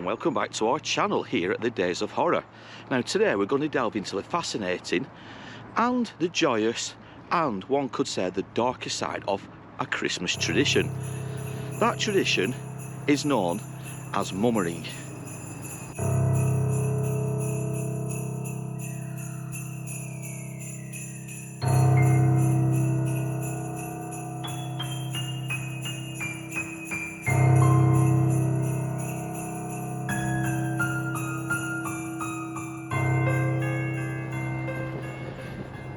and welcome back to our channel here at the Days of Horror. Now today we're going to delve into the fascinating and the joyous and one could say the darker side of a Christmas tradition. That tradition is known as mummering.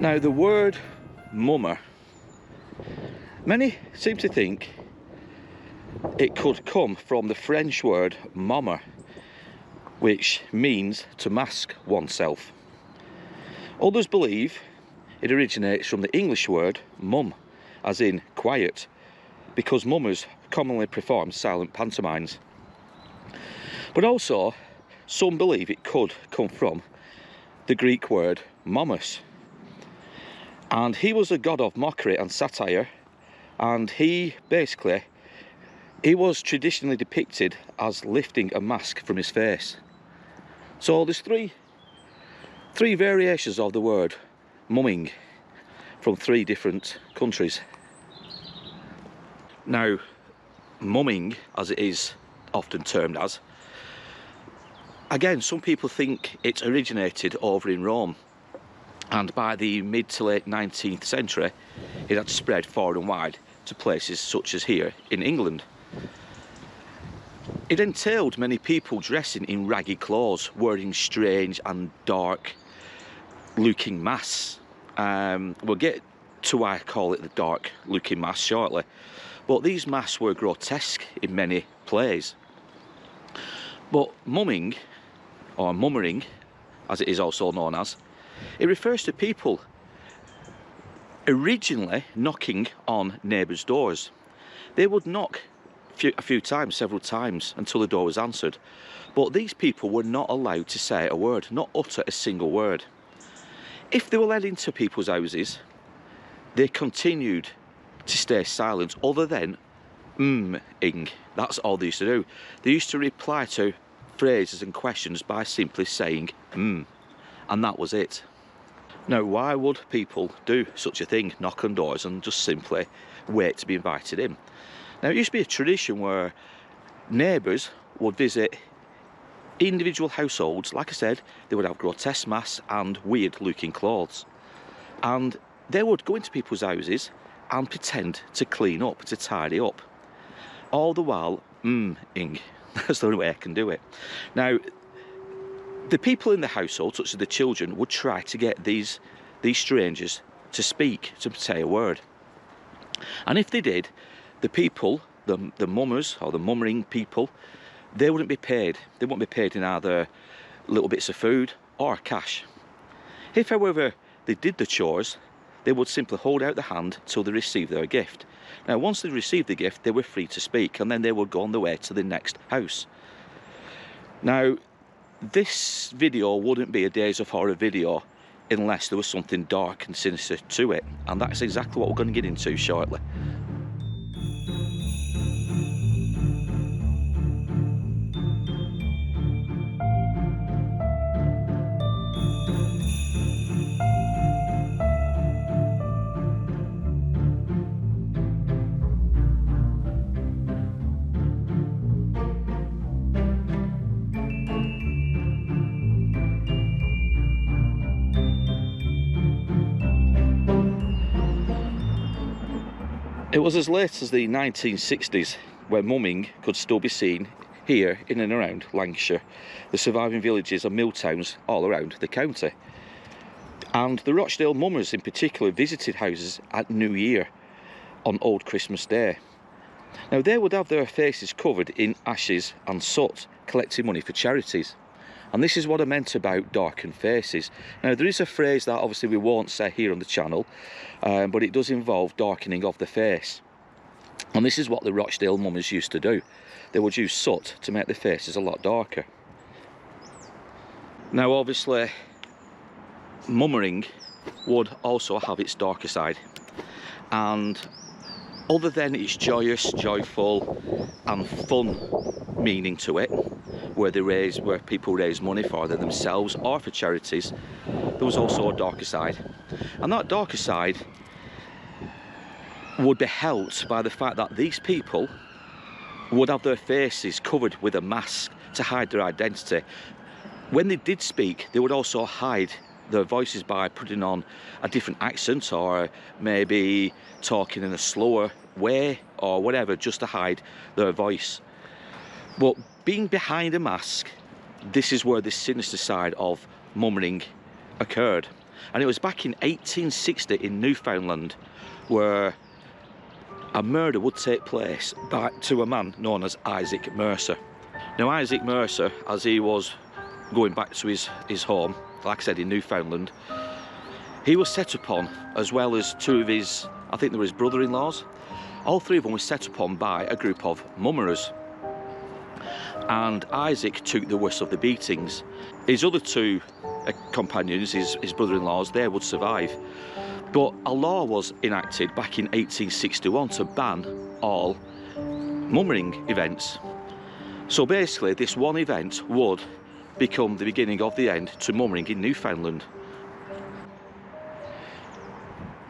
Now the word mummer, many seem to think it could come from the French word mommer, which means to mask oneself. Others believe it originates from the English word mum, as in quiet, because mummers commonly perform silent pantomimes. But also some believe it could come from the Greek word momus, and he was a god of mockery and satire, and he was traditionally depicted as lifting a mask from his face. So there's three variations of the word mumming from three different countries. Now mumming, as it is often termed as, again some people think it originated over in Rome, and by the mid to late 19th century it had spread far and wide to places such as here in England. It entailed many people dressing in ragged clothes, wearing strange and dark looking masks. We'll get to why I call it the dark looking mask shortly, but these masks were grotesque in many plays. But mumming, or mummering as it is also known as, it refers to people originally knocking on neighbours' doors. They would knock a few times, several times, until the door was answered. But these people were not allowed to say a word, not utter a single word. If they were led into people's houses, they continued to stay silent, other than ing. That's all they used to do. They used to reply to phrases and questions by simply saying and that was it. Now why would people do such a thing, knock on doors and just simply wait to be invited in? Now it used to be a tradition where neighbours would visit individual households. Like I said, they would have grotesque masks and weird looking clothes, and they would go into people's houses and pretend to clean up, to tidy up, all the while ing. That's the only way I can do it. Now the people in the household, such as the children, would try to get these strangers to speak, to say a word. And if they did, the people, the mummers or the mummering people, they wouldn't be paid. They wouldn't be paid in either little bits of food or cash. If, however, they did the chores, they would simply hold out the hand till they received their gift. Now, once they received the gift, they were free to speak, and then they would go on their way to the next house. Now, this video wouldn't be a Days of Horror video unless there was something dark and sinister to it, and that's exactly what we're going to get into shortly. It was as late as the 1960s when mumming could still be seen here in and around Lancashire, the surviving villages and mill towns all around the county. And the Rochdale mummers in particular visited houses at New Year on Old Christmas Day. Now they would have their faces covered in ashes and soot, collecting money for charities. And this is what I meant about darkened faces. Now there is a phrase that obviously we won't say here on the channel, but it does involve darkening of the face. And this is what the Rochdale mummers used to do. They would use soot to make their faces a lot darker. Now obviously mummering would also have its darker side, and other than its joyous, joyful and fun meaning to it, where people raise money for either themselves or for charities, there was also a darker side. And that darker side would be helped by the fact that these people would have their faces covered with a mask to hide their identity. When they did speak, they would also hide their voices by putting on a different accent, or maybe talking in a slower way or whatever, just to hide their voice. But being behind a mask, this is where the sinister side of mummering occurred. And it was back in 1860 in Newfoundland where a murder would take place to a man known as Isaac Mercer. Now Isaac Mercer, as he was going back to his home, like I said, in Newfoundland, he was set upon, as well as two of his, I think they were his brother-in-laws. All three of them were set upon by a group of mummerers. And Isaac took the worst of the beatings. His other two companions, his brother-in-laws, they would survive. But a law was enacted back in 1861 to ban all mummering events. So basically this one event would become the beginning of the end to mummering in Newfoundland.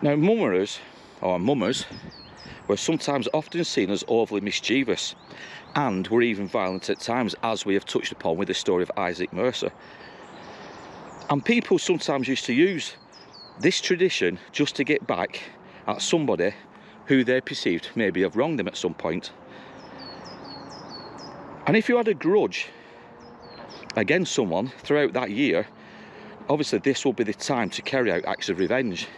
Now mummerers, or mummers, were sometimes often seen as overly mischievous and were even violent at times, as we have touched upon with the story of Isaac Mercer. And people sometimes used to use this tradition just to get back at somebody who they perceived maybe have wronged them at some point. And if you had a grudge against someone throughout that year, obviously this will be the time to carry out acts of revenge.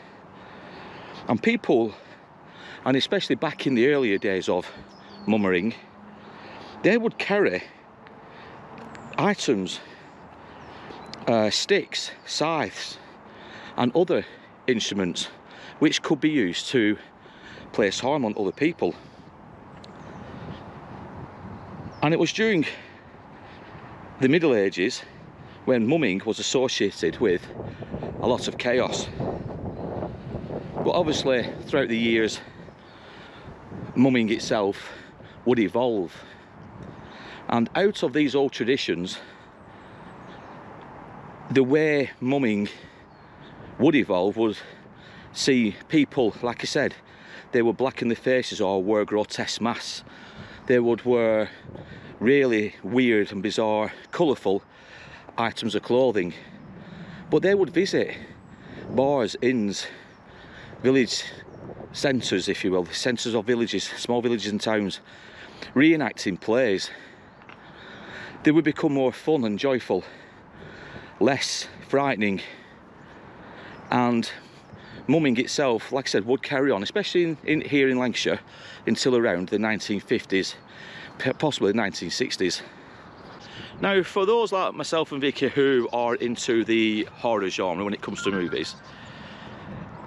And people, and especially back in the earlier days of mummering, they would carry items, sticks, scythes and other instruments which could be used to place harm on other people. And it was during the Middle Ages when mumming was associated with a lot of chaos. But obviously throughout the years, mumming itself would evolve. And out of these old traditions, the way mumming would evolve would see people, like I said, they would blacken their faces or wear grotesque masks. They would wear really weird and bizarre, colourful items of clothing. But they would visit bars, inns, village centres, if you will, centres of villages, small villages and towns, reenacting plays. They would become more fun and joyful, less frightening, and mumming itself, like I said, would carry on, especially here in Lancashire, until around the 1950s, possibly the 1960s. Now, for those like myself and Vicky who are into the horror genre when it comes to movies,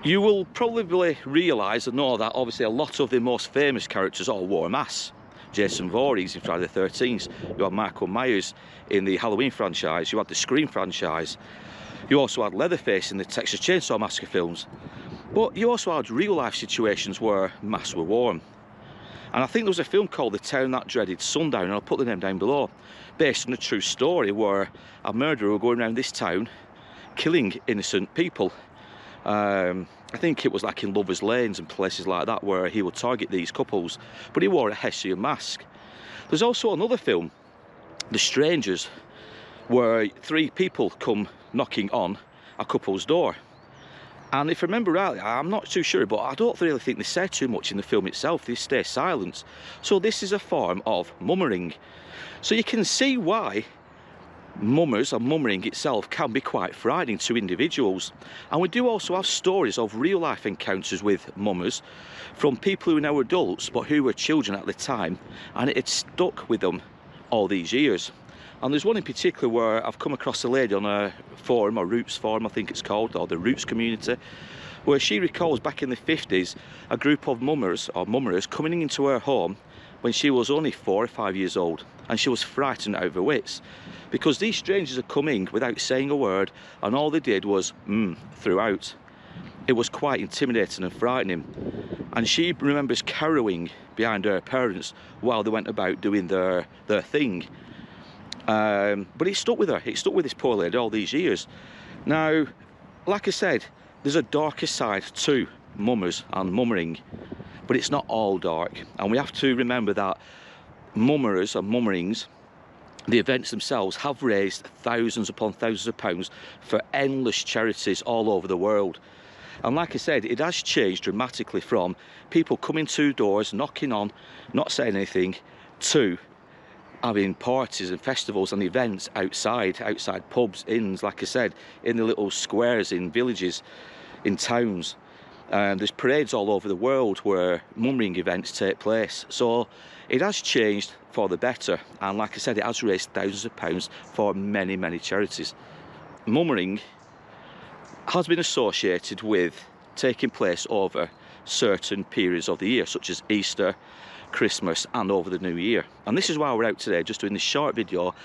you will probably realise and know that obviously a lot of the most famous characters all wore masks. Jason Voorhees in Friday the 13th, you had Michael Myers in the Halloween franchise, you had the Scream franchise, you also had Leatherface in the Texas Chainsaw Massacre films, but you also had real life situations where masks were worn. And I think there was a film called The Town That Dreaded Sundown, and I'll put the name down below, based on a true story where a murderer was going around this town killing innocent people. I think it was like in Lovers Lanes and places like that where he would target these couples, but he wore a Hessian mask. There's also another film, The Strangers, where three people come knocking on a couple's door. And if I remember rightly, I'm not too sure, but I don't really think they say too much in the film itself, they stay silent. So this is a form of mummering. So you can see why mummers and mummering itself can be quite frightening to individuals. And we do also have stories of real life encounters with mummers from people who are now adults but who were children at the time, and it had stuck with them all these years. And there's one in particular where I've come across a lady on a forum, or Roots forum I think it's called, or the Roots community, where she recalls back in the 50s a group of mummers or mummerers coming into her home when she was only 4 or 5 years old, and she was frightened out of her wits because these strangers are coming without saying a word, and all they did was throughout. It was quite intimidating and frightening, and she remembers cowering behind her parents while they went about doing their thing. But it stuck with her. It stuck with this poor lady all these years. Now, like I said, there's a darker side to mummers and mummering, but it's not all dark. And we have to remember that mummerers and mummerings, the events themselves, have raised thousands upon thousands of pounds for endless charities all over the world. And like I said, it has changed dramatically from people coming to doors, knocking on, not saying anything, to having parties and festivals and events outside pubs, inns, like I said, in the little squares, in villages, in towns. There's parades all over the world where mummering events take place. So it has changed for the better, and like I said, it has raised thousands of pounds for many, many charities. Mummering has been associated with taking place over certain periods of the year, such as Easter, Christmas and over the New Year. And this is why we're out today, just doing this short video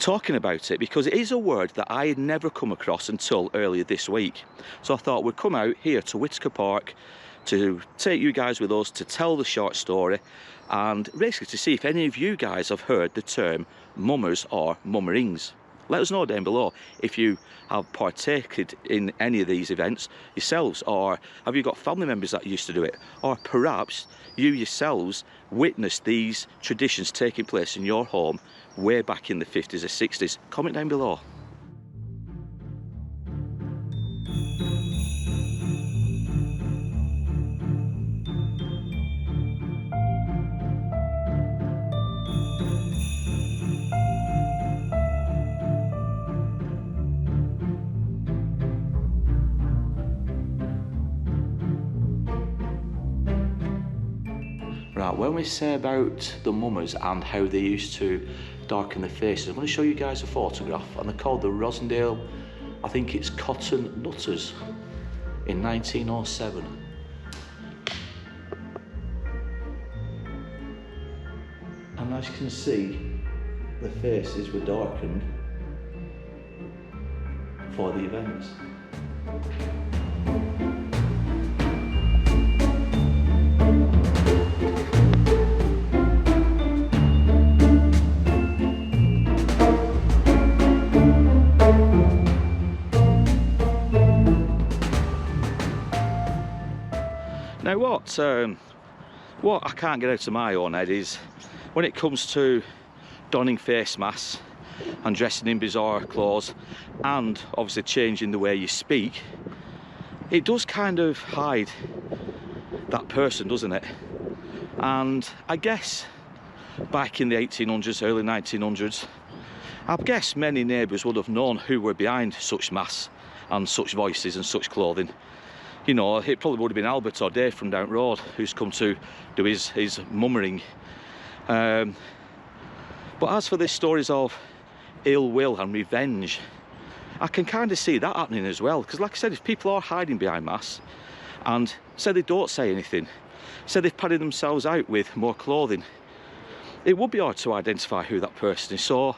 talking about it, because it is a word that I had never come across until earlier this week. So I thought we'd come out here to Whitworth Park to take you guys with us to tell the short story, and basically to see if any of you guys have heard the term mummers or mummerings. Let us know down below if you have partaken in any of these events yourselves, or have you got family members that used to do it, or perhaps you yourselves witnessed these traditions taking place in your home way back in the 50s or 60s. Comment down below. Right, when we say about the mummers and how they used to darken their faces, I'm going to show you guys a photograph, and they're called the Rosendale, I think it's Cotton Nutters, in 1907. And as you can see, the faces were darkened for the events. Now what I can't get out of my own head is, when it comes to donning face masks and dressing in bizarre clothes and obviously changing the way you speak, it does kind of hide that person, doesn't it? And I guess back in the 1800s, early 1900s, I guess many neighbours would have known who were behind such masks and such voices and such clothing. You know, it probably would have been Albert or Dave from down the road who's come to do his mummering. But as for these stories of ill will and revenge, I can kind of see that happening as well. Because like I said, if people are hiding behind masks and say they don't say anything, say they've padded themselves out with more clothing, it would be hard to identify who that person is. So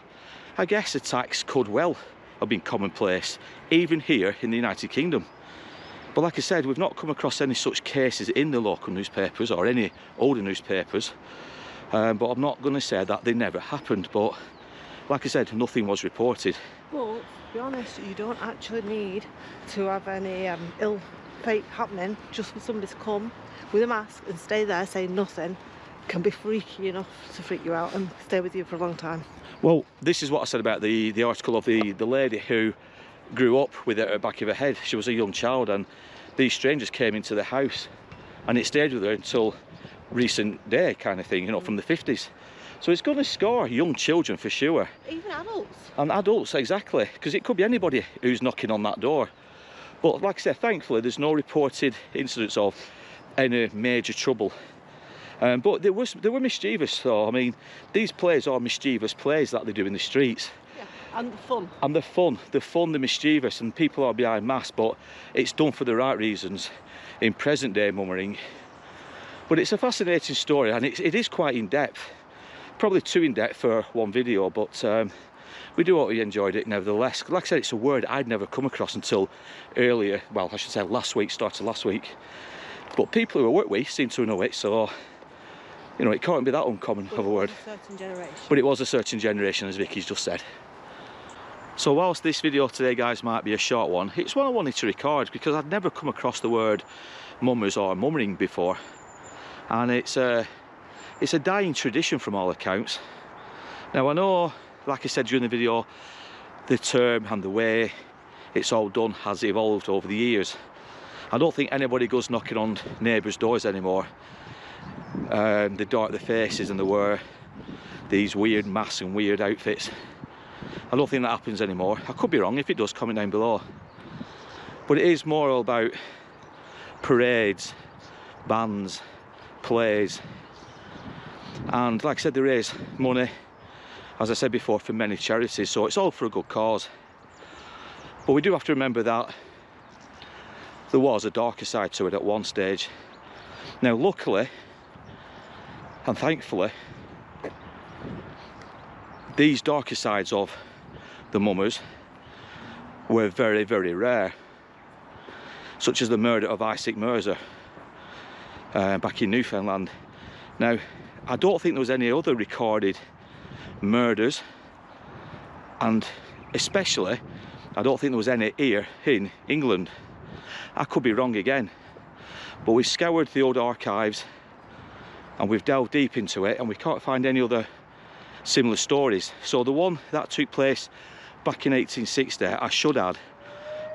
I guess attacks could well have been commonplace even here in the United Kingdom. But like I said, we've not come across any such cases in the local newspapers or any older newspapers. But I'm not going to say that they never happened. But like I said, nothing was reported. But to be honest, you don't actually need to have any ill fate happening just for somebody to come with a mask and stay there saying nothing. Can be freaky enough to freak you out and stay with you for a long time. Well, this is what I said about the article of the lady who grew up with it at the back of her head. She was a young child and these strangers came into the house and it stayed with her until recent day kind of thing, you know, from the 50s. So it's going to scar young children for sure. Even adults. And adults, exactly, because it could be anybody who's knocking on that door. But like I said, thankfully there's no reported incidents of any major trouble. But they were mischievous. So I mean, these plays are mischievous plays that they do in the streets. And the fun. And the fun, the mischievous, and people are behind masks, but it's done for the right reasons in present day mummering. But it's a fascinating story, and it is quite in depth, probably too in depth for one video, but we do hope you enjoyed it nevertheless. Like I said, it's a word I'd never come across until earlier, well I should say last week, started last week. But people who I work with seem to know it, so You know, it can't be that uncommon of a word. A certain generation. But it was a certain generation, as Vicky's just said. So whilst this video today, guys, might be a short one, it's one I wanted to record because I'd never come across the word mummers or mummering before. And it's a dying tradition from all accounts. Now I know, like I said during the video, the term and the way it's all done has evolved over the years. I don't think anybody goes knocking on neighbours' doors anymore. They dart their faces and they wear these weird masks and weird outfits. I don't think that happens anymore. I could be wrong. If it does, comment down below. But it is more about parades, bands, plays, and like I said, there is money, as I said before, for many charities, so it's all for a good cause. But we do have to remember that there was a darker side to it at one stage. Now luckily and thankfully, these darker sides of the mummers were very, very rare, such as the murder of Isaac Mirza back in Newfoundland. Now I don't think there was any other recorded murders, and especially I don't think there was any here in England. I could be wrong again, but we've scoured the old archives and we've delved deep into it and we can't find any other similar stories. So the one that took place back in 1860, I should add,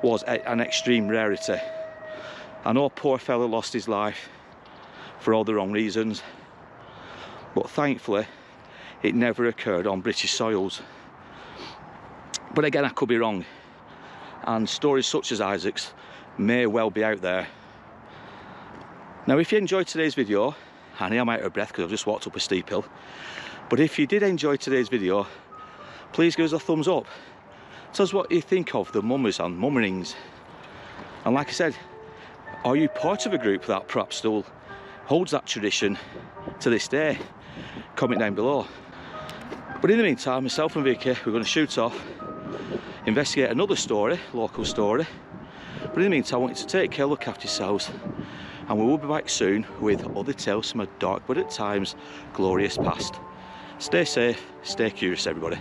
was an extreme rarity. I know poor fellow lost his life for all the wrong reasons, but thankfully it never occurred on British soils. But again, I could be wrong, and stories such as Isaac's may well be out there. Now if you enjoyed today's video, and I'm out of breath because I've just walked up a steep hill, but if you did enjoy today's video, please give us a thumbs up. Tell us what you think of the mummers and mummerings. And like I said, are you part of a group that perhaps still holds that tradition to this day? Comment down below. But in the meantime, myself and Vicky, we're going to shoot off, investigate another story, local story. But in the meantime, I want you to take care, look after yourselves, and we will be back soon with other tales from a dark but at times glorious past. Stay safe, stay curious, everybody.